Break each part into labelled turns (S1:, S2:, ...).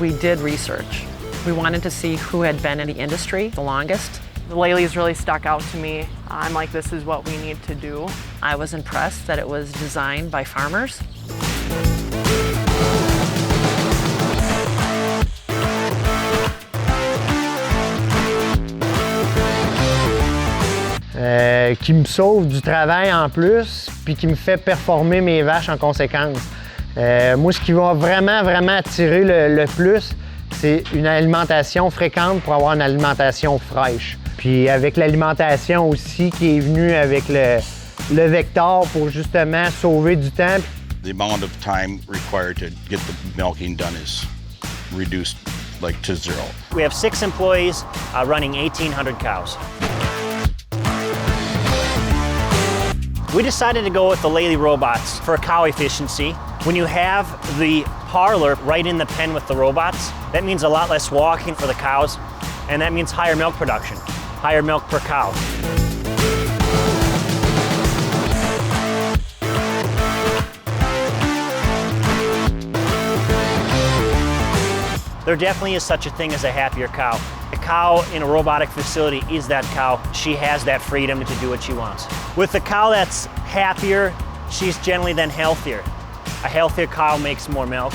S1: we did research. We wanted to see who had been in the industry the longest.
S2: The Lely's really stuck out to me. I'm like, this is what we need to do.
S1: I was impressed that it was designed by farmers.
S3: Qui me sauve du travail en plus, puis qui me fait performer mes vaches en conséquence. Moi, ce qui va vraiment attirer le plus, c'est une alimentation fréquente pour avoir une alimentation fraîche. Puis avec l'alimentation aussi qui est venue avec le vecteur pour justement sauver du temps.
S4: The amount of time required to get the milking done is reduced to zero.
S5: We have 6 employees running 1,800 cows. We decided to go with the Lely robots for cow efficiency. When you have the parlor right in the pen with the robots, that means a lot less walking for the cows, and that means higher milk production, higher milk per cow. There definitely is such a thing as a happier cow. A cow in a robotic facility is that cow. She has that freedom to do what she wants. With a cow that's happier, she's generally then healthier. A healthier cow makes more milk.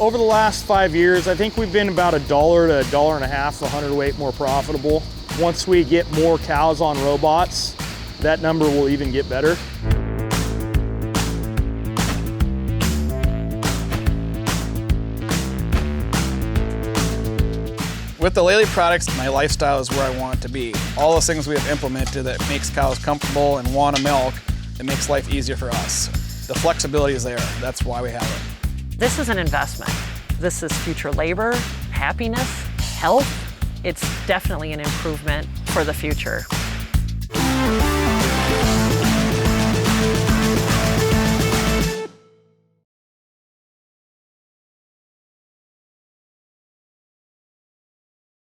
S6: Over the last 5 years, I think we've been about $1 to $1.50 a hundredweight more profitable. Once we get more cows on robots, that number will even get better.
S7: With the Lely products, my lifestyle is where I want it to be. All those things we have implemented that makes cows comfortable and want to milk, it makes life easier for us. The flexibility is there. That's why we have it.
S1: This is an investment. This is future labor, happiness, health. It's definitely an improvement for the future.